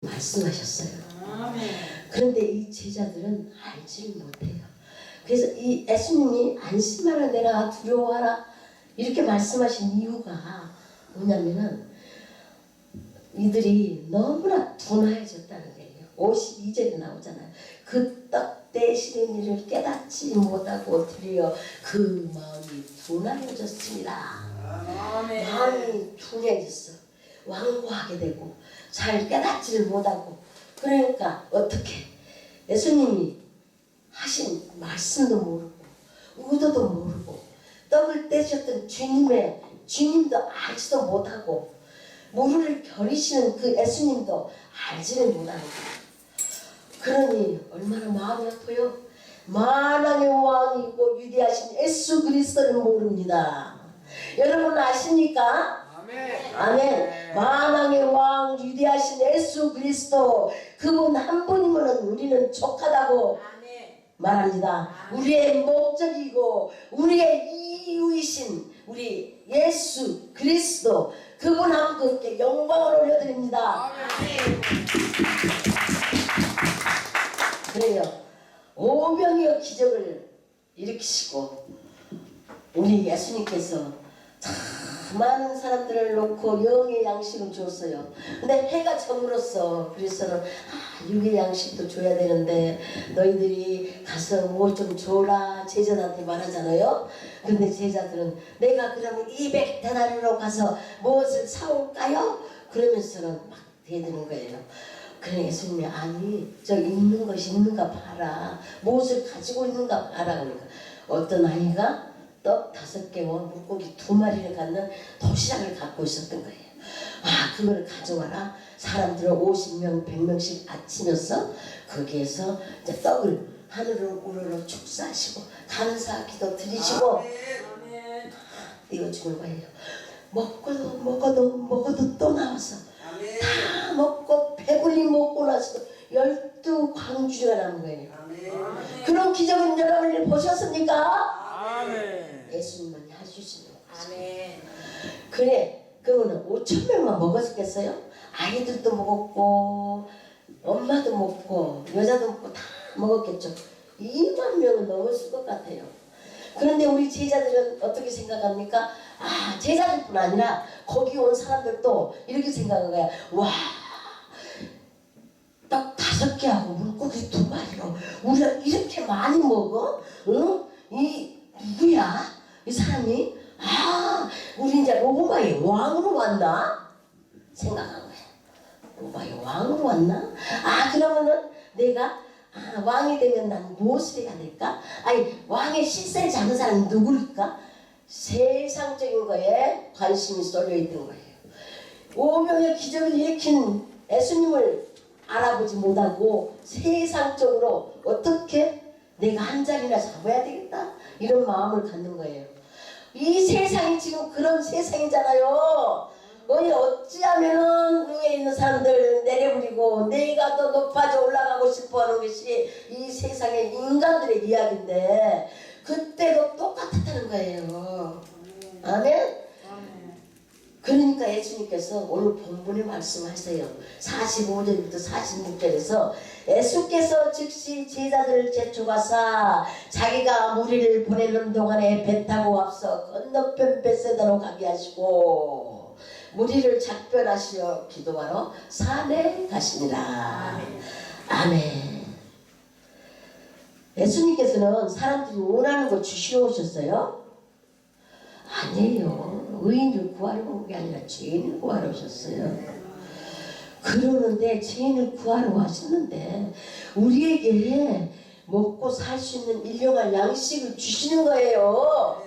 말씀하셨어요. 그런데 이 제자들은 알지를 못해요. 그래서 이 예수님이 안심하라 내라 두려워하라 이렇게 말씀하신 이유가 뭐냐면은 이들이 너무나 둔화해졌다는 거예요. 52절에 나오잖아요. 그 떡 대신의 일을 깨닫지 못하고 드려 그 마음이 둔화해졌습니다. 마음이 둔해졌어. 완고하게 되고 잘 깨닫지를 못하고 그러니까 어떻게 예수님이 하신 말씀도 모르고 의도도 모르고 떡을 떼셨던 주님도 알지도 못하고 무리를 겨리시는 그 예수님도 알지를 못하는 거예요. 그러니 얼마나 마음이 아파요. 만왕의 왕이고 위대하신 예수 그리스도를 모릅니다. 여러분 아십니까? 아멘. 만왕의 왕 위대하신 예수 그리스도 그분 한 분이면 우리는 족하다고 말합니다. 우리의 목적이고 우리의 이유이신 우리 예수 그리스도 그분 한 분께 영광을 올려드립니다. 그래요. 오병이어 기적을 일으키시고 우리 예수님께서 참 많은 사람들을 놓고 영의 양식을 줬어요. 근데 해가 저물었어. 그래서는 육의 양식도 줘야 되는데 너희들이 가서 뭐 좀 줘라 제자들한테 말하잖아요. 그런데 제자들은 내가 그러면 200데나리로 가서 무엇을 사올까요? 그러면서는 막 대드는 거예요. 그래 예수님이 아니 저 있는 것이 있는가 봐라. 무엇을 가지고 있는가 봐라. 그러니까 어떤 아이가 떡 5개와 물고기 2마리를 갖는 도시락을 갖고 있었던 거예요. 그걸 가져와라. 사람들을 50명 100명씩 아치면서 거기에서 이제 떡을 하늘을 우러러 축사하시고 감사 기도 드리시고 띄워주는 거예요. 먹어도 또 나와서 다 먹고 배불리 먹고 나서 12광주가 남은 거예요. 그런 기적은 여러분이 보셨습니까? 예수님만이 할 수 있는 거죠. 그래 그거는 5,000명만 먹었겠어요? 아이들도 먹었고 엄마도 먹고 여자도 먹고 다 먹었겠죠. 2만 명은 넘었을 것 같아요. 그런데 우리 제자들은 어떻게 생각합니까? 제자들뿐 아니라 거기 온 사람들도 이렇게 생각한 거야. 와, 떡 5개하고 물고기 2마리로 우리가 이렇게 많이 먹어? 응? 이 누구야? 이 사람이? 우리 이제 로마의 왕으로 왔나? 생각한 거야. 로마의 왕으로 왔나? 그러면은 내가 왕이 되면 난 무엇을 해야 될까? 왕의 실세를 잡는 사람은 누구일까? 세상적인 거에 관심이 쏠려있던 거예요. 오병의 기적을 일으킨 예수님을 알아보지 못하고 세상적으로 어떻게 내가 한 자리나 잡아야 되겠다 이런 마음을 갖는 거예요. 이 세상이 지금 그런 세상이잖아요. 어찌하면은 위에 있는 사람들 내려버리고 내가 더 높아져 올라가고 싶어하는 것이 이 세상의 인간들의 이야기인데 그때도 똑같았다는 거예요. 아멘? 그러니까 예수님께서 오늘 본문에 말씀하세요. 45절부터 46절에서 예수께서 즉시 제자들을 제쳐가사 자기가 무리를 보내는 동안에 배 타고 앞서 건너편 벳세다로 가게 하시고 무리를 작별하시어 기도하러 산에 가시니라. 아멘. 예수님께서는 사람들이 원하는 거 주시러 오셨어요? 아니에요. 의인을 구하러 온 게 아니라 죄인을 구하러 오셨어요. 그러는데 죄인을 구하러 하셨는데 우리에게 먹고 살 수 있는 일용할 양식을 주시는 거예요.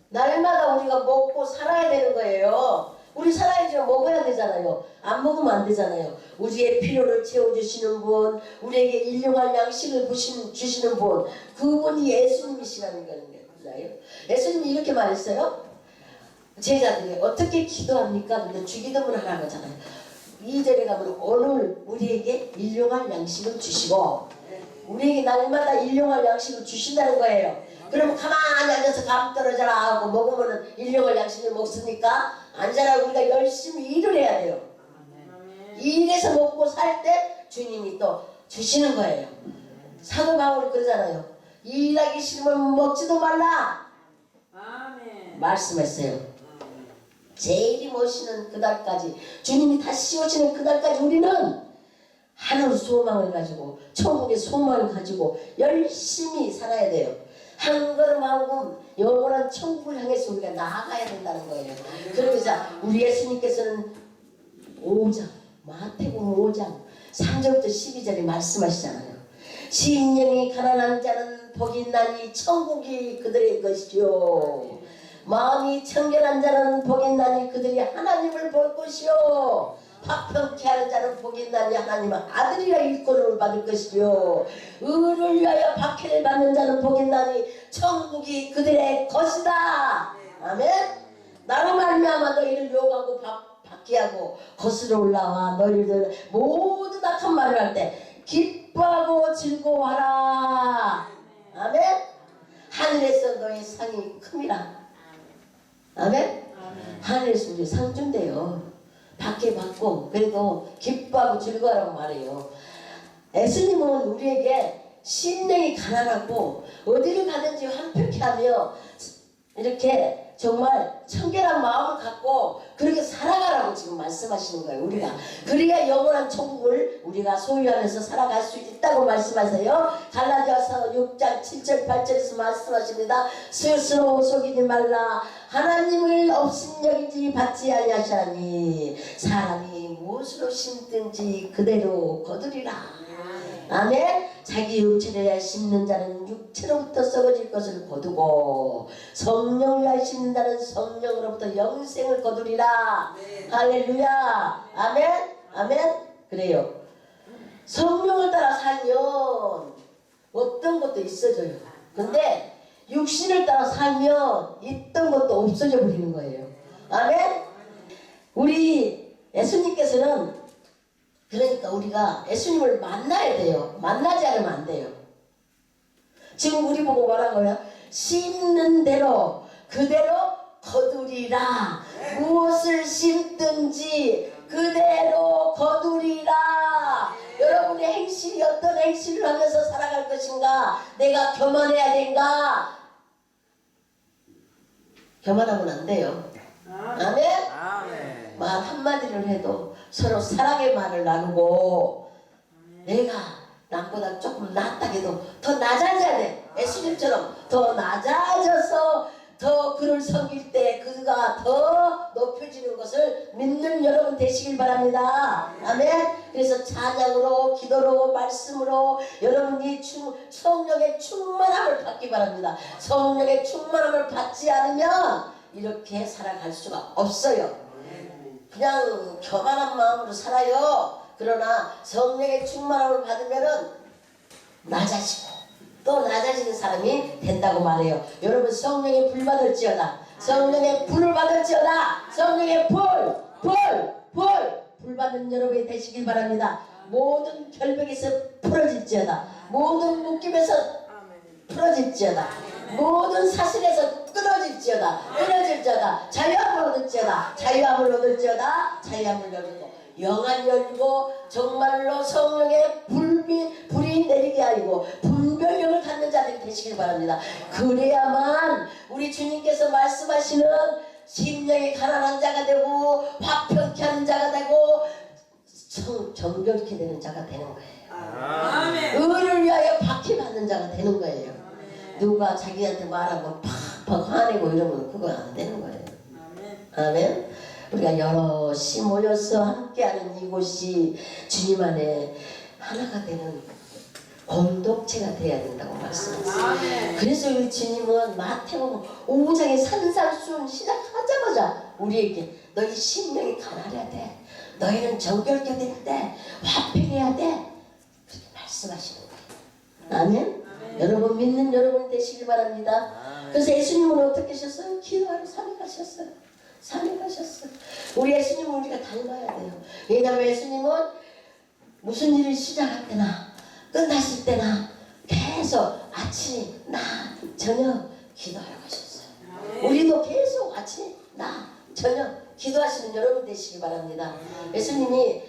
날마다 우리가 먹고 살아야 되는 거예요. 우리 살아야죠. 먹어야 되잖아요. 안 먹으면 안 되잖아요. 우리의 필요를 채워주시는 분, 우리에게 일용할 양식을 주시는 분, 그분이 예수님이시라는 거예요. 예수님이 이렇게 말했어요. 제자들이 어떻게 기도합니까? 근데 주기도문 하라고 하잖아요. 2절에 가면 오늘 우리에게 일용할 양식을 주시고 우리에게 날마다 일용할 양식을 주신다는 거예요. 그럼 가만히 앉아서 감 떨어져라 하고 먹으면 일용할 양식을 먹습니까? 앉아라. 우리가 열심히 일을 해야 돼요. 일해서 먹고 살 때 주님이 또 주시는 거예요. 사도 바울이 그러잖아요. 일하기 싫으면 먹지도 말라 말씀했어요. 제일이 모시는 그날까지, 주님이 다시 오시는 그날까지 우리는 하늘 소망을 가지고, 천국의 소망을 가지고 열심히 살아야 돼요. 한 걸음 한 걸음 영원한 천국을 향해서 우리가 나아가야 된다는 거예요. 그러면서 우리 예수님께서는 5장, 마태복음 5장 3절부터 12절에 말씀하시잖아요. 심령이 가난한 자는 복이 있나니 천국이 그들의 것이요, 마음이 청결한 자는 복이 있나니 그들이 하나님을 볼 것이요, 화평케 하는 자는 복이 있나니 하나님은 아들이라 일컬음을 받을 것이요, 의를 위하여 박해를 받는 자는 복이 있나니 천국이 그들의 것이다. 아멘. 나로 말미암아 너희를 욕하고 박해하고 거스러 올라와 너희들 모두 악한 말을 할 때 기뻐하고 즐거워하라. 아멘. 하늘에서 너희 상이 큼이라. 아멘. 하늘에서 우리 상 준대요. 받게 받고 그래도 기뻐하고 즐거워하라고 말해요. 예수님은 우리에게 심령이 가난하고 어디를 가든지 화평케 하며 이렇게 정말 청결한 마음을 갖고 그렇게 살아가라고 지금 말씀하시는 거예요. 우리가 그래야 영원한 천국을 우리가 소유하면서 살아갈 수 있다고 말씀하세요. 갈라디아서 6장 7절 8절에서 말씀하십니다. 스스로 속이지 말라. 하나님을 업신여기지 받지 아니하시나니 사람이 무엇으로 심든지 그대로 거두리라. 아멘. 자기 육체를 심는 자는 육체로부터 썩어질 것을 거두고 성령을 위하여 심는 자는 성령으로부터 영생을 거두리라. 할렐루야. 아멘. 아멘. 그래요. 성령을 따라 살면 어떤 것도 있어져요. 근데 육신을 따라 살면 있던 것도 없어져 버리는 거예요. 아멘. 우리 예수님께서는 그러니까 우리가 예수님을 만나야 돼요. 만나지 않으면 안 돼요. 지금 우리 보고 말한 거예요. 심는 대로 그대로 거두리라. 무엇을 심든지 그대로 거두리라. 여러분의 행실이 어떤 행실을 하면서 살아갈 것인가? 내가 교만해야 된가? 교만하면 안 돼요. 아멘. 말 한마디를 해도 서로 사랑의 말을 나누고 내가 남보다 조금 낫다 해도 더 낮아져야 돼. 예수님처럼 더 낮아져서 더 그를 섬길 때 그가 더 높여지는 것을 믿는 여러분 되시길 바랍니다. 아멘. 그래서 찬양으로 기도로 말씀으로 여러분이 성령의 충만함을 받기 바랍니다. 성령의 충만함을 받지 않으면 이렇게 살아갈 수가 없어요. 그냥 교만한 마음으로 살아요. 그러나 성령의 충만함을 받으면은 낮아지고 또 낮아지는 사람이 된다고 말해요. 여러분 성령의 불 받을지어다. 성령의 불을 받을지어다. 성령의 불 받는 여러분이 되시길 바랍니다. 모든 결벽에서 풀어질지어다. 모든 묶임에서 풀어질지어다. 모든 사슬에서 끊어질지어다. 자유함을 얻을지어다. 자유함을 얻고 영안 열고 정말로 성령의 불이 내리게 하고 분별력을 갖는 자들이 되시길 바랍니다. 그래야만 우리 주님께서 말씀하시는 심령이 가난한 자가 되고 화평케 하는 자가 되고 정결케 되는 자가 되는 거예요. 의를 위하여 박해받는 자가 되는 거예요. 누가 자기한테 말하면 팍팍 화내고 이러면 그거 안 되는 거예요. 아멘. 우리가 여럿이 모여서 함께하는 이곳이 주님 안에 하나가 되는 공동체가 되어야 된다고 말씀하셨어요. 그래서 우리 주님은 마태복음 5장의 산상수훈 시작하자마자 우리에게 너희 심령이 가난해야 돼. 너희는 정결케 될 때 화평해야 돼. 그렇게 말씀하시는 거예요. 아멘. 여러분 믿는 여러분 되시길 바랍니다. 그래서 예수님은 어떻게 하셨어요? 기도하러 산에 가셨어요. 우리 예수님은 우리가 닮아야 돼요. 왜냐하면 예수님은 무슨 일을 시작할 때나 끝났을 때나 계속 아침, 낮, 저녁 기도하러 가셨어요. 우리도 계속 아침, 낮, 저녁 기도하시는 여러분 되시길 바랍니다. 예수님이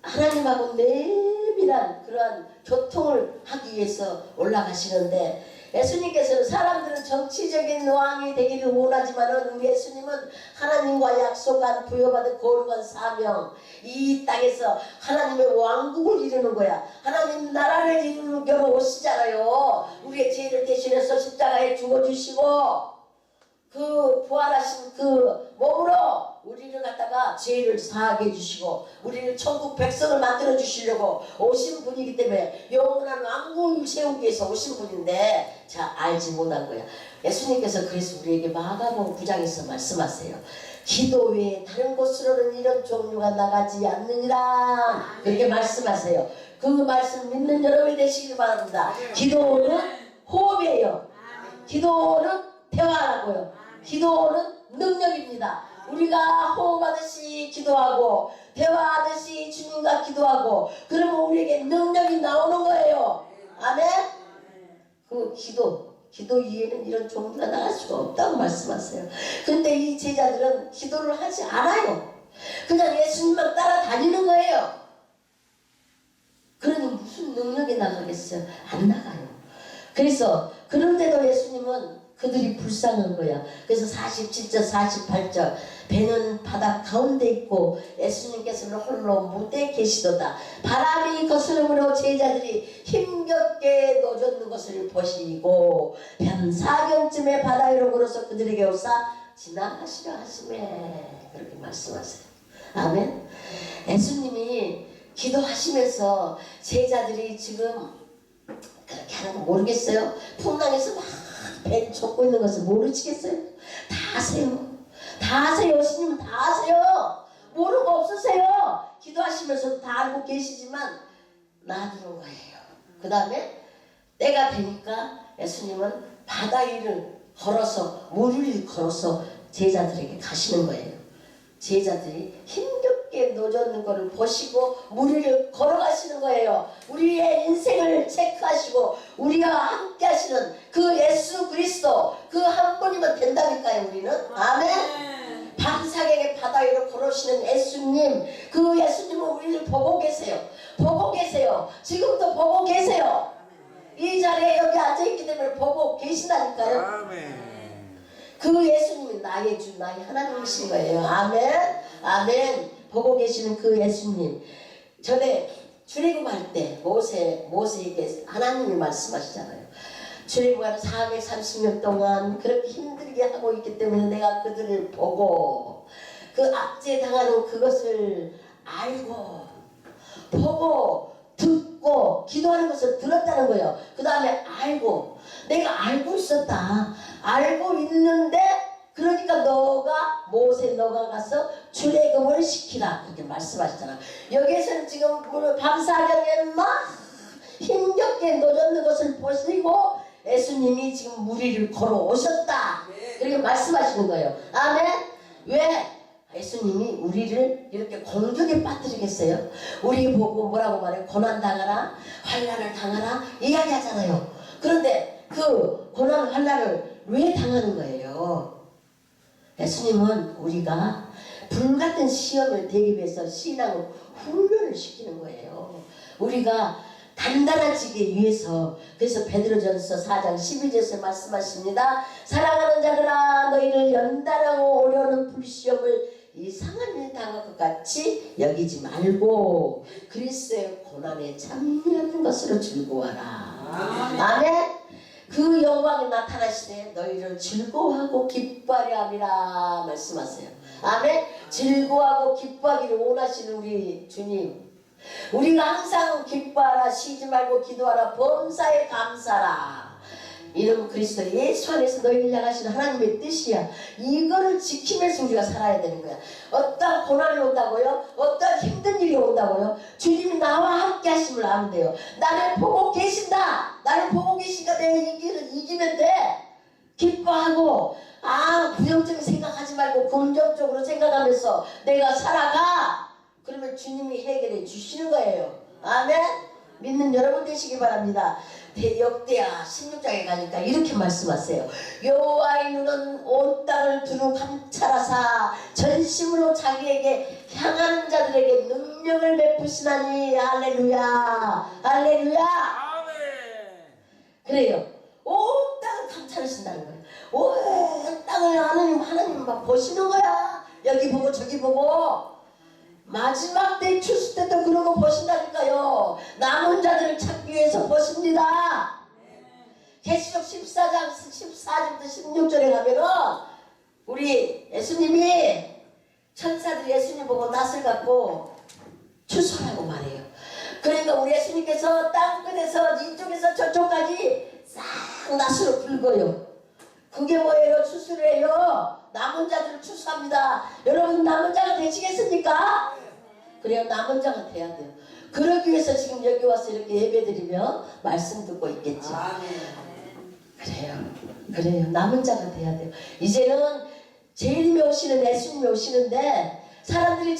하나님하고 내밀한 그러한 교통을 하기 위해서 올라가시는데, 예수님께서는 사람들은 정치적인 왕이 되기를 원하지만은 우리 예수님은 하나님과 약속한 부여받은 거룩한 사명, 이 땅에서 하나님의 왕국을 이루는 거야. 하나님 나라를 이루는 경우 오시잖아요. 우리의 죄를 대신해서 십자가에 죽어주시고 그 부활하신 그 몸으로 우리를 갖다가 죄를 사하게 해주시고 우리를 천국 백성을 만들어 주시려고 오신 분이기 때문에 영원한 왕국을 세우기 위해서 오신 분인데, 자, 알지 못한 거야. 예수님께서 그래서 우리에게 마가복음 9장에서 말씀하세요. 기도 외에 다른 곳으로는 이런 종류가 나가지 않느니라, 그렇게 말씀하세요. 그 말씀 믿는 여러분이 되시길 바랍니다. 기도는 호흡이에요. 기도는 대화라고요. 기도는 능력입니다. 우리가 호흡하듯이 기도하고 대화하듯이 주님과 기도하고 그러면 우리에게 능력이 나오는 거예요. 아멘. 그 기도 이외에는 이런 종류가 나갈 수가 없다고 말씀하세요. 근데 이 제자들은 기도를 하지 않아요. 그냥 예수님만 따라다니는 거예요. 그러니 무슨 능력이 나가겠어요? 안 나가요. 그래서 그런데도 예수님은 그들이 불쌍한 거야. 그래서 47절 48절 배는 바다 가운데 있고 예수님께서는 홀로 무대에 계시도다. 바람이 거스름으로 제자들이 힘겹게 노젓는 것을 보시고 변사경쯤에 바다 위로 걸어서 그들에게 오사 지나가시려 하시매, 그렇게 말씀하세요. 아멘. 예수님이 기도하시면서 제자들이 지금 그렇게 하는 거 모르겠어요? 풍랑에서 막 배를 젓고 있는 것을 모르시겠어요? 다 아세요. 다 아세요. 예수님은 다 아세요. 모르는 거 없으세요. 기도하시면서도 다 알고 계시지만 놔두는 거예요. 그 다음에 때가 되니까 예수님은 바다 위를 걸어서, 물 위를 걸어서 제자들에게 가시는 거예요. 제자들이 힘겹게 노젓는 것을 보시고 물 위를 걸어가시는 거예요. 우리의 인생을 체크하시고 우리와 함께 하시는 그 예수 그리스도, 그 한 분이면 된다니까요. 우리는. 아멘. 밤사경에 바다 위로 걸으시는 예수님, 그 예수님은 우리를 보고 계세요. 보고 계세요. 지금도 보고 계세요. 이 자리에 여기 앉아있기 때문에 보고 계신다니까요. 아멘. 그 예수님이 나의 주, 나의 하나님이신 거예요. 아멘. 아멘. 보고 계시는 그 예수님. 전에 출애굽할 때 모세에게 하나님이 말씀하시잖아요. 출애굽하는 430년 동안 그렇게 힘들게 하고 있기 때문에 내가 그들을 보고 그 압제당하는 그것을 알고 보고 듣고 기도하는 것을 들었다는 거예요. 그 다음에 알고, 내가 알고 있었다. 알고 있는데 그러니까 모세 너가 가서 출애굽을 시키라, 그렇게 말씀하시잖아. 여기에서는 지금 밤사경에 막 힘겹게 노젓는 것을 보시고 예수님이 지금 물 위를 걸어오셨다, 그렇게 말씀하시는 거예요. 아멘. 왜? 예수님이 우리를 이렇게 공격에 빠뜨리겠어요? 우리 보고 뭐라고 말해요? 고난당하라, 환난을 당하라 이야기하잖아요. 그런데 그 고난 환난을 왜 당하는 거예요? 예수님은 우리가 불같은 시험을 대비해서 신앙을 훈련을 시키는 거예요. 우리가 단단해지기 위해서. 그래서 베드로전서 4장 12절에서 말씀하십니다. 사랑하는 자들아, 너희를 연단하고 오려는 불시험을 이상한 일 당할 것 같이 여기지 말고 그리스도의 고난에 참여하는 것으로 즐거워하라. 아멘. 그 영광이 나타나시되 너희를 즐거워하고 기뻐하려 함이라 말씀하세요. 아멘. 즐거워하고 기뻐하기를 원하시는 우리 주님, 우리가 항상 기뻐하라, 쉬지 말고 기도하라, 범사에 감사라. 이름 그리스도 예수 안에서 너희를 향하시는 하나님의 뜻이야. 이거를 지키면서 우리가 살아야 되는 거야. 어떤 고난이 온다고요? 어떤 힘든 일이 온다고요? 주님이 나와 함께 하심을 아면 돼요. 나를 보고 계신다. 나를 보고 계시니까 내가 이기면 돼. 기뻐하고 부정적인 생각하지 말고 긍정적으로 생각하면서 내가 살아가. 그러면 주님이 해결해 주시는 거예요. 아멘. 믿는 여러분 되시기 바랍니다. 역대하 16장에 가니까 이렇게 말씀하세요. 여호와의 눈은 온 땅을 두루 감찰하사 전심으로 자기에게 향하는 자들에게 능력을 베푸시나니. 할렐루야, 할렐루야. 그래요. 온 땅을 감찰하신다는 거예요. 온 땅을 하나님 막 보시는 거야. 여기 보고 저기 보고. 마지막 때 출수 때도 그러고 보신다니까요. 남은 자들을 찾기 위해서 보십니다. 계시록 14장 14절부터 16절에 가면은 우리 예수님이 천사들이 예수님 보고 낫을 갖고 추수하라고 말해요. 그러니까 우리 예수님께서 땅끝에서 이쪽에서 저쪽까지 싹 낫으로 붉어요. 그게 뭐예요? 추수를 해요. 남은 자들을 추수합니다. 여러분 남은 자가 되시겠습니까? 그래야 남은 자가 돼야 돼요. 그러기 위해서 지금 여기 와서 이렇게 예배드리며 말씀 듣고 있겠죠. 그래요. 남은 자가 돼야 돼요. 이제는 재림이 오시는 예수님이 오시는데 사람들이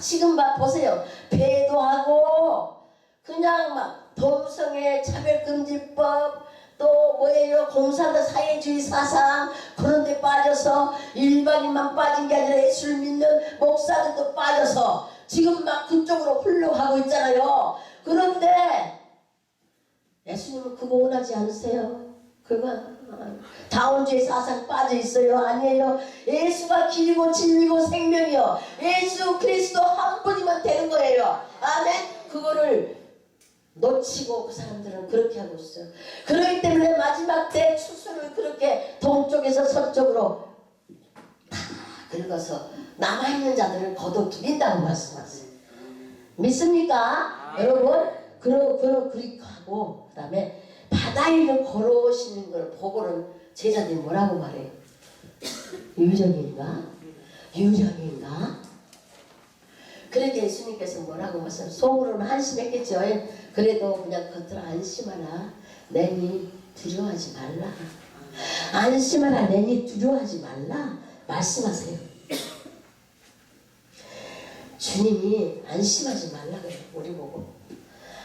지금 막 보세요. 배도하고 그냥 막 동성애 차별금지법 또 뭐예요? 공산당 사회주의 사상 그런 데 빠져서 일반인만 빠진 게 아니라 예수를 믿는 목사들도 빠져서 지금 막 그쪽으로 흘러가고 있잖아요. 그런데 예수님은 그거 원하지 않으세요? 그거 다원주의 사상 빠져 있어요? 아니에요. 예수가 길이고 진리고 생명이요. 예수 그리스도 한 분이면 되는 거예요. 아멘. 그거를 놓치고 그 사람들은 그렇게 하고 있어요. 그렇기 때문에 마지막 때 추수를 그렇게 동쪽에서 서쪽으로 다 긁어서 남아있는 자들을 거둬들인다고 말씀하세요. 믿습니까? 여러분? 그렇게 하고 그 다음에 바다 위를 걸어오시는 걸 보고는 제자들이 뭐라고 말해요? 유령인가? 유령인가? 그렇게 예수님께서 뭐라고 말씀? 속으로는 한심했겠죠. 그래도 그냥 겉으로 안심하라. 내니 두려워하지 말라. 안심하라. 내니 두려워하지 말라. 말씀하세요. 주님이 안심하지 말라 그래요. 우리 보고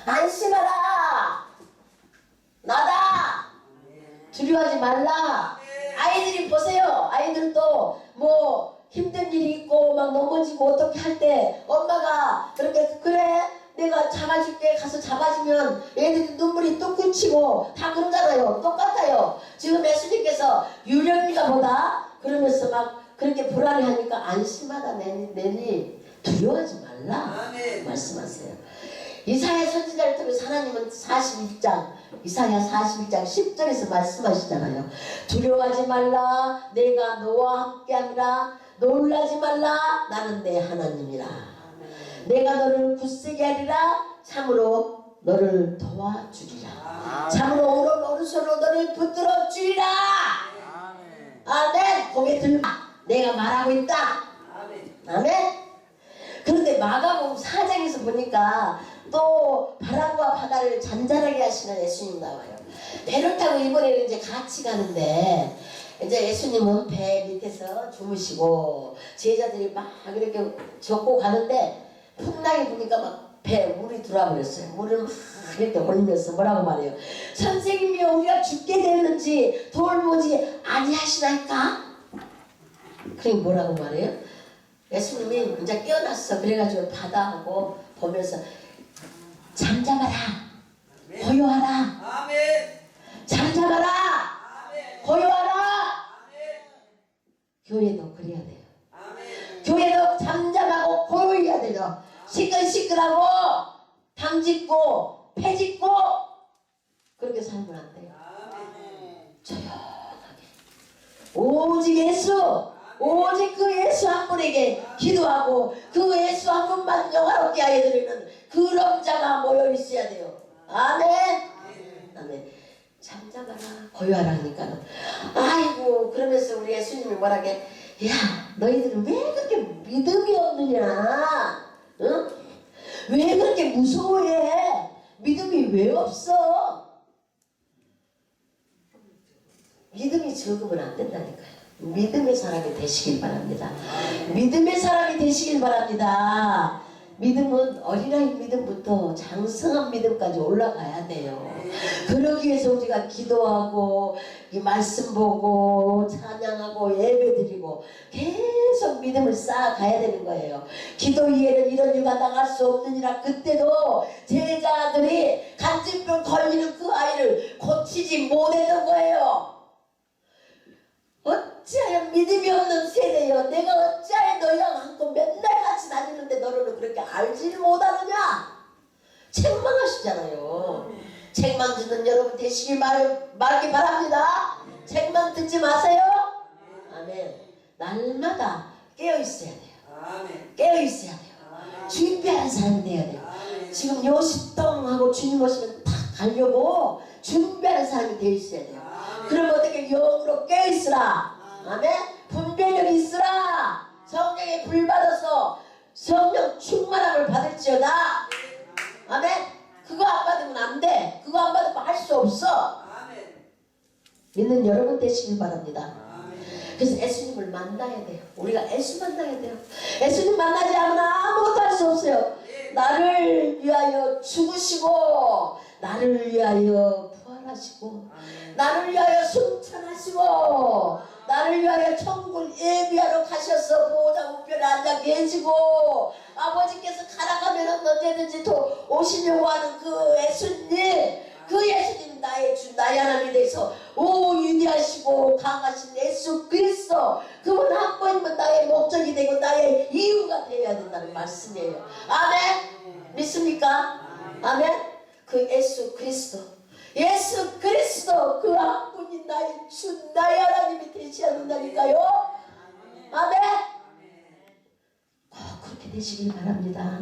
안심하라. 나다. 두려워하지 말라. 아이들이 보세요. 아이들도 뭐 힘든 일이 있고 막 넘어지고 어떻게 할 때 엄마가 그렇게 그래 내가 잡아줄게 가서 잡아주면 애들이 눈물이 뚝 그치고 다 그러잖아요. 똑같아요. 지금 예수님께서 유령인가 보다 그러면서 막 그렇게 불안해하니까 안심하다 내니 두려워하지 말라. 아멘. 말씀하세요. 이사야 선지자를 통해서 하나님은 41장 이사야 41장 10절에서 말씀하시잖아요. 두려워하지 말라. 내가 너와 함께함이라. 놀라지 말라. 나는 내 하나님이라. 내가 너를 굳세게 하리라. 참으로 너를 도와주리라. 참으로 오른손으로 너를 붙들어 주리라. 아멘. 고개 들마. 내가 말하고 있다. 아멘. 그런데 마가복음 4장에서 보니까 또 바람과 바다를 잔잔하게 하시는 예수님 나와요. 배를 타고 이번에는 이제 같이 가는데 이제 예수님은 배 밑에서 주무시고 제자들이 막 이렇게 젓고 가는데 풍랑이 부니까 막 배 물이 들어와 버렸어요. 물을 막 이렇게 올리면서 뭐라고 말해요? 선생님이여 우리가 죽게 되는지 돌보지 아니하시나이까? 그게 뭐라고 말해요? 예수님이 이제 깨어났어. 그래가지고 바다하고 보면서 잠잠하라. 고요하라. 잠잠하라. 고요하라. 교회도 그래야 돼요. 교회도 잠잠하고 고요해야 돼요. 시끌시끌하고 당짓고 패짓고 그렇게 살면 안 돼요. 조용하게 오직 예수 오직 그 예수 한 분에게 기도하고 그 예수 한 분만 영화롭게 하여 드리는 그런 자가 모여 있어야 돼요. 아멘. 아멘. 잠잠하라 고요하라 하니까는 아이고 그러면서 우리 예수님이 뭐라게 야 너희들은 왜 그렇게 믿음이 없느냐? 응? 왜 그렇게 무서워해? 믿음이 왜 없어? 믿음이 적으면 안 된다니까요. 믿음의 사람이 되시길 바랍니다. 믿음의 사람이 되시길 바랍니다. 믿음은 어린아이 믿음부터 장성한 믿음까지 올라가야 돼요. 그러기 위해서 우리가 기도하고 이 말씀 보고 찬양하고 예배드리고 계속 믿음을 쌓아가야 되는 거예요. 기도 위에는 이런 이유가 나갈 수 없느니라. 그때도 제자들이 간질병 걸리는 그 아이를 고치지 못했던 거예요. 어찌하여 믿음이 없는 세대여, 내가 어찌하여 너희랑 한껏 맨날 같이 다니는데 너를 그렇게 알지를 못하느냐. 책망하시잖아요. 책망 듣는 여러분 되시길 말기 바랍니다. 책망 듣지 마세요. 아멘. 날마다 깨어있어야 돼요. 깨어있어야 돼요. 준비하는 사람이 돼야 돼요. 지금 요식동하고 주님 오시면 딱 가려고 준비하는 사람이 되어 있어야 돼요. 그럼 어떻게 영으로 깨어있으라. 아멘. 분별력이 있으라. 성령에 불받아서 성령 충만함을 받을지어다. 아멘. 그거 안 받으면 안 돼. 그거 안 받으면 할 수 없어. 믿는 여러분 되시길 바랍니다. 그래서 예수님을 만나야 돼요. 우리가 예수 만나야 돼요. 예수님 만나지 않으면 아무것도 할 수 없어요. 나를 위하여 죽으시고 나를 위하여 부활하시고 나를 위하여 승천하시고 나를 위하여 천국을 예비하러 가셔서 보호자 우편에 앉아 계시고 아버지께서 가라가면 언제든지 또 오시려고 하는 그 예수님, 그 예수님 나의 주 나의 하나님에 대해서 위대하시고 강하신 예수 그리스도, 그분 한 번이면 나의 목적이 되고 나의 이유가 되어야 된다는 말씀이에요. 아멘. 믿습니까? 아멘. 그 예수 그리스도, 예수 그리스도 그 한 분이 나의 주 나의 하나님이 되셔야 된다니까요. 아멘. 꼭 그렇게 되시길 바랍니다.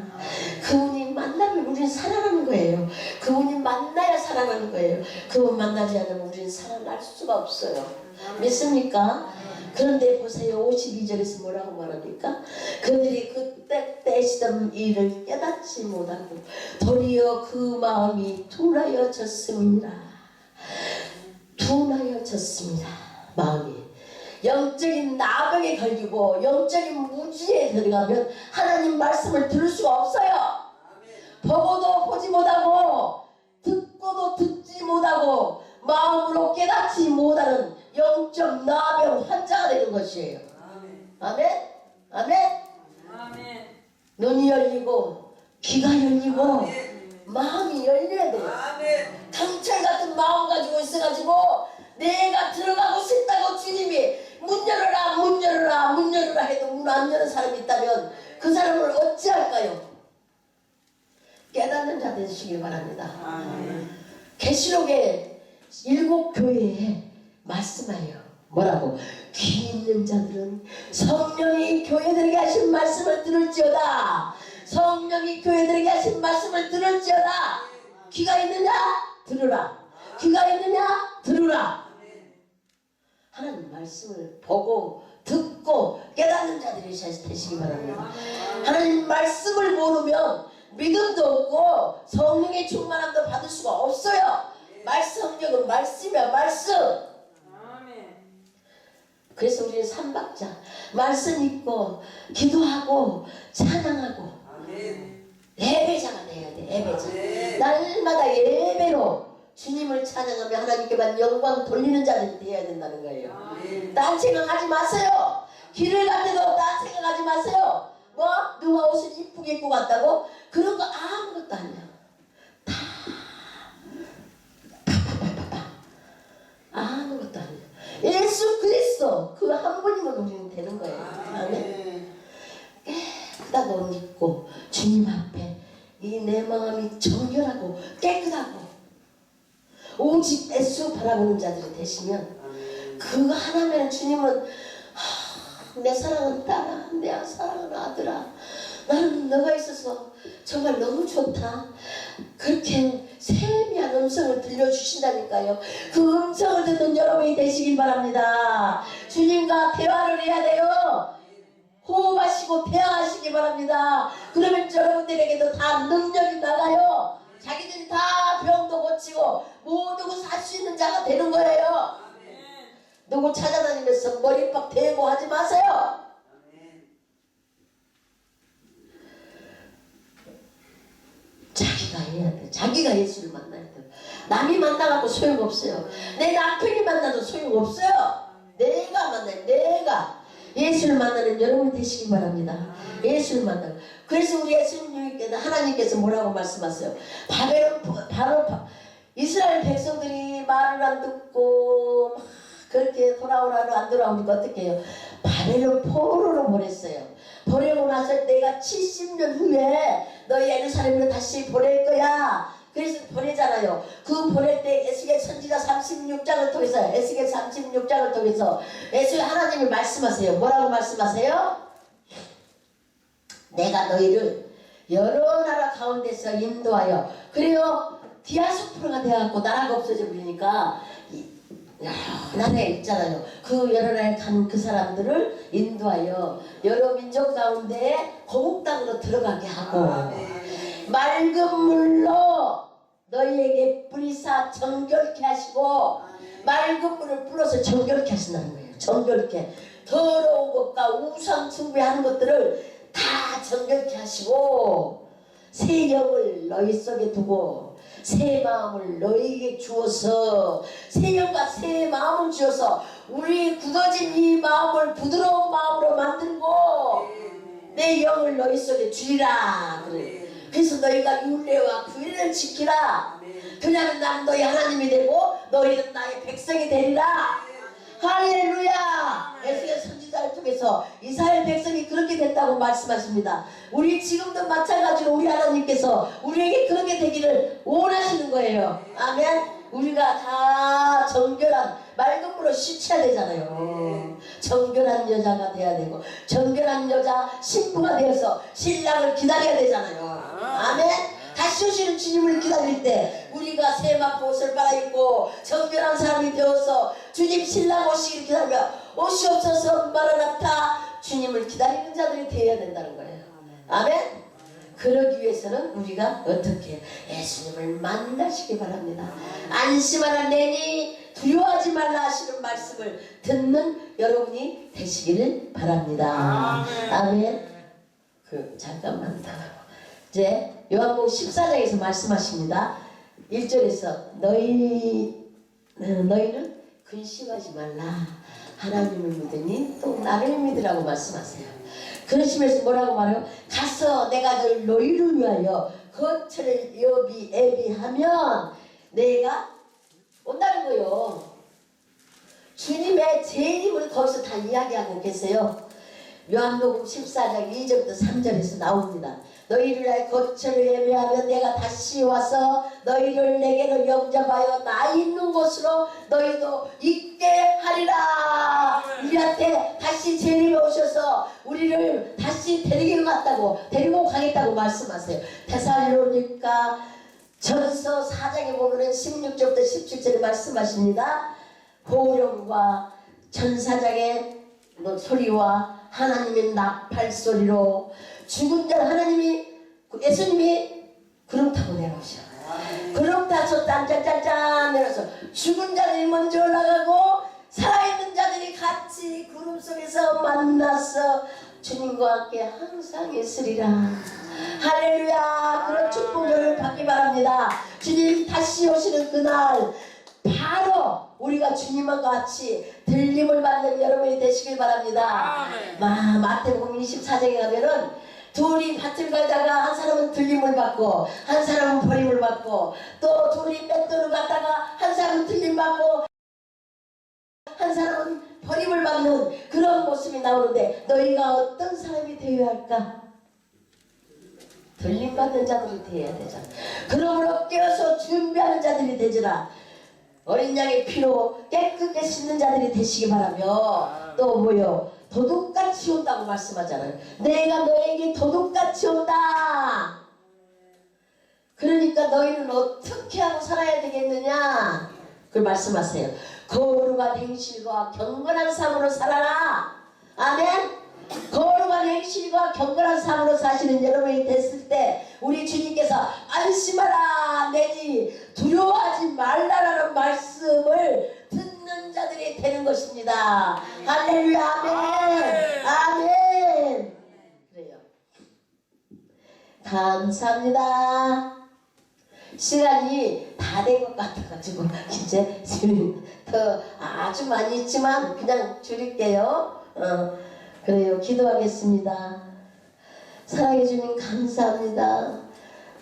그분이 만나면 우리는 살아나는 거예요. 그분이 만나야 살아나는 거예요. 그분 만나지 않으면 우리는 살아날 수가 없어요. 믿습니까? 그런데 보세요. 52절에서 뭐라고 말합니까? 그들이 그때 떼시던 일을 깨닫지 못하고 도리어 그 마음이 둔하여졌습니다. 둔하여졌습니다. 마음이 영적인 나병에 걸리고 영적인 무지에 들어가면 하나님 말씀을 들을 수가 없어요. 보고도 보지 못하고 듣고도 듣지 못하고 마음으로 깨닫지 못하는 영적 나병 환자가 되는 것이에요. 아멘. 아멘. 아멘. 눈이 열리고 귀가 열리고 마음이 열려야 돼요. 강철 같은 마음 가지고 있어가지고 내가 들어가고 싶다고 주님이 문 열어라 문 열어라 문 열어라 해도 문 안 여는 사람이 있다면 그 사람을 어찌할까요? 깨닫는 자 되시길 바랍니다. 계시록의 7교회에 말씀하여 뭐라고? 귀 있는 자들은 성령이 교회들에게 하신 말씀을 들을지어다. 성령이 교회들에게 하신 말씀을 들을지어다. 귀가 있느냐? 들으라. 귀가 있느냐? 들으라. 하나님 말씀을 보고 듣고 깨닫는 자들이 되시기 바랍니다. 하나님 말씀을 모르면 믿음도 없고 성령의 충만함도 받을 수가 없어요. 성령은 말씀이야. 말씀. 그래서 우리는 삼박자 말씀 읽고 기도하고 찬양하고 예배자가 돼야 돼. 예배자. 날마다 예배로 주님을 찬양하며 하나님께만 영광 돌리는 자들이 되어야 된다는 거예요. 딴 생각하지 마세요. 길을 갈 때도 딴 생각하지 마세요. 뭐? 누가 옷을 이쁘게 입고 갔다고? 그런 거 아무것도 아니야. 다 아무것도 아니야. 예수 그리스도 그 한 분이면 우리는 되는 거예요. 아멘. 깨끗하고 옷 입고 주님 앞에 이 내 마음이 정결하고 깨끗하고 오직 예수 바라보는 자들이 되시면 그거 하나면 주님은 내 사랑은 딸아, 내 사랑은 아들아, 나는 너가 있어서 정말 너무 좋다. 그렇게 세미한 음성을 들려주신다니까요. 그 음성을 듣는 여러분이 되시길 바랍니다. 주님과 대화를 해야 돼요. 호흡하시고 대화하시기 바랍니다. 그러면 여러분들에게도 다 능력이 나가요. 자기들이 다 병도 고치고 모두 살 수 있는 자가 되는 거예요. 누구 찾아다니면서 머리팍 대고 하지 마세요. 자기가 해야 돼. 자기가 예수를 만나야 돼. 남이 만나갖고 소용없어요. 내 남편이 만나도 소용없어요. 내가 만나요. 내가 예수를 만나는 여러분이 되시기 바랍니다. 예수를 만나고. 그래서 우리 예수님께서 하나님께서 뭐라고 말씀하세요? 이스라엘 백성들이 말을 안 듣고 막 그렇게 돌아오라고 안 돌아오니까 어떻게 해요? 바벨론 포로로 보냈어요. 보내고 나서 내가 70년 후에 너희 예루살렘으로 다시 보낼 거야. 그래서 보내잖아요. 그 보낼 때 에스겔 선지자 36장을 통해서 에스겔 36장을 통해서 하나님이 말씀하세요. 뭐라고 말씀하세요? 내가 너희를 여러 나라 가운데서 인도하여 그래요. 디아스포라가 되어갖고 나라가 없어져 버리니까 여러 나라에 있잖아요. 그 여러 나라에 간 그 사람들을 인도하여 여러 민족 가운데 거국 땅으로 들어가게 하고 맑은 물로 너희에게 뿌리사 정결케 하시고 맑은 물을 불어서 정결케 하신다는 거예요. 정결케. 더러운 것과 우상 숭배하는 것들을 다 정결케 하시고 새 영을 너희 속에 두고 새 마음을 너희에게 주어서 새 영과 새 마음을 주어서 우리 굳어진 이 마음을 부드러운 마음으로 만들고 내 영을 너희 속에 주리라. 그래서 너희가 율례와 규례를 지키라. 그러면 나는 너희 하나님이 되고 너희는 나의 백성이 되리라. 할렐루야. 에스겔 선지자를 통해서 이스라엘 백성이 그렇게 됐다고 말씀하십니다. 우리 지금도 마찬가지로 우리 하나님께서 우리에게 그렇게 되기를 원하시는 거예요. 아멘. 우리가 다 정결한 맑은 물로 씻어야 되잖아요. 정결한 여자가 돼야 되고 정결한 여자 신부가 되어서 신랑을 기다려야 되잖아요. 아멘. 다시 오시는 주님을 기다릴 때 우리가 세마포 옷을 빨아입고 정결한 사람이 되어서 주님 신랑 오시기를 기다리며 오시옵소서 마라나타 주님을 기다리는 자들이 되어야 된다는 거예요. 아멘. 그러기 위해서는 우리가 어떻게 예수님을 만나시기 바랍니다. 안심하라 내니 두려워하지 말라 하시는 말씀을 듣는 여러분이 되시기를 바랍니다. 아멘. 잠깐만 이제 요한복음 14장에서 말씀하십니다. 1절에서 너희는 근심하지 말라. 하나님을 믿으니 또 나를 믿으라고 말씀하세요. 그러시면서 뭐라고 말해요? 가서 내가 너희를 위하여 거처를 예비하면 내가 온다는 거예요. 주님의 재림을 거기서 다 이야기하고 계세요. 요한복음 14장 2절부터 3절에서 나옵니다. 너희를 위하여 거처를 예비하면 내가 다시 와서 너희를 내게로 영접하여 나 있는 곳으로 너희도 있게 하리라. 우리한테 다시 재림에 오셔서 우리를 다시 데리고 가겠다고 말씀하세요. 데살로니가 전서 4장에 보면 16절부터 17절에 말씀하십니다. 호령과 천사장의 소리와 하나님의 나팔 소리로 죽은 자 예수님이 구름 타고 내려오셔. 구름 타서 짠짠짠짠 내려서 죽은 자들이 먼저 올라가고 살아있는 자들이 같이 구름 속에서 만나서 주님과 함께 항상 있으리라. 할렐루야. 그런 축복을 받기 바랍니다. 주님 다시 오시는 그날 바로 우리가 주님과 같이 들림을 받는 여러분이 되시길 바랍니다. 마태복음 24장에 가면은 둘이 밭을 가다가 한 사람은 들림을 받고 한 사람은 버림을 받고 또 둘이 맷돌을 갖다가 한 사람은 들림 받고 한 사람은 버림을 받는 그런 모습이 나오는데 너희가 어떤 사람이 되어야 할까? 들림 받는 자들이 되어야 되잖아. 그러므로 깨어서 준비하는 자들이 되지라. 어린 양의 피로 깨끗게 씻는 자들이 되시기 바라며 또 뭐요? 도둑같이 온다고 말씀하잖아요. 내가 너에게 도둑같이 온다. 그러니까 너희는 어떻게 하고 살아야 되겠느냐? 그걸 말씀하세요. 거룩한 행실과 경건한 삶으로 살아라. 아멘. 거룩한 행실과 경건한 삶으로 사시는 여러분이 됐을 때 우리 주님께서 안심하라 내니 두려워하지 말라라는 말씀을 듣는 자들이 되는 것입니다. 할렐루야. 아멘. 아멘. 그래요. 감사합니다. 시간이 다 된 것 같아가지고 이제 더 아주 많이 있지만 그냥 줄일게요. 그래요. 기도하겠습니다. 사랑해 주님 감사합니다.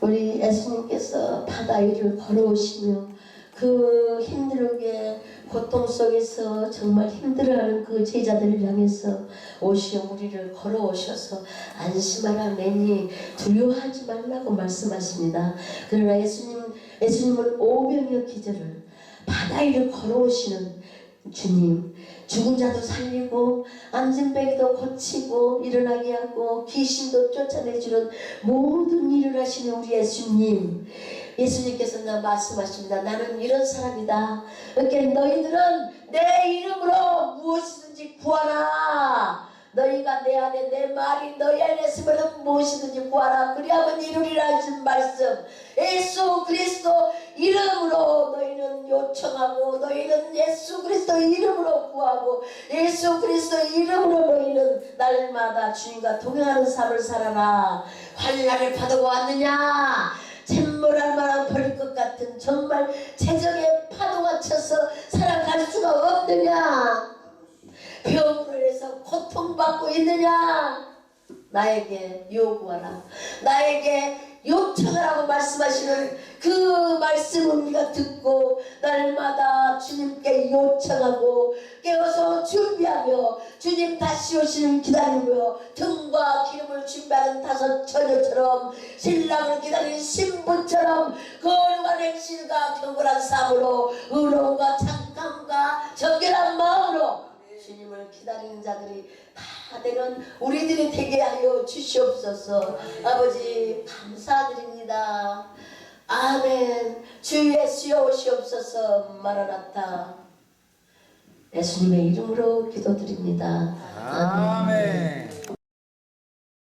우리 예수님께서 바다 위를 걸어오시며 그 힘들게 고통 속에서 정말 힘들어하는 그 제자들을 향해서 오시어 우리를 걸어오셔서 안심하라 매니 두려워하지 말라고 말씀하십니다. 그러나 예수님은 오병이어 기절을 바다 위를 걸어오시는 주님, 죽은 자도 살리고 안진뱅이도 고치고 일어나게 하고 귀신도 쫓아내주는 모든 일을 하시는 우리 예수님, 예수님께서 말씀하십니다. 나는 이런 사람이다. 이렇게 너희들은 내 이름으로 무엇이든지 구하라. 너희가 내 안에 내 말이 너희 안에 있으면 무엇이든지 구하라. 그리하면 이루리라 하신 말씀, 예수 그리스도 이름으로 너희는 요청하고 너희는 예수 그리스도 이름으로 구하고 예수 그리스도 이름으로 너희는 날마다 주님과 동행하는 삶을 살아라. 환난을 받아고 왔느냐? 샘물할 만한 버릴 것 같은 정말 재정의 파도가 쳐서 살아갈 수가 없느냐? 병으로 인해서 고통받고 있느냐? 나에게 요구하라. 나에게 요청하라고 말씀하시는 그 말씀을 우리가 듣고 날마다 주님께 요청하고 깨어서 준비하며 주님 다시 오시는 기다리며 등과 기름을 준비하는 다섯 처녀처럼 신랑을 기다리는 신부처럼 거룩한 행실과 경건한 삶으로 의로움과 착함과 정결한 마음으로 주님을 기다리는 자들이 다 되는 우리들이 되게 하여 주시옵소서. 아버지 감사드립니다. 아멘. 주 예수여 오시옵소서. 마라나타. 예수님의 이름으로 기도드립니다. 아멘.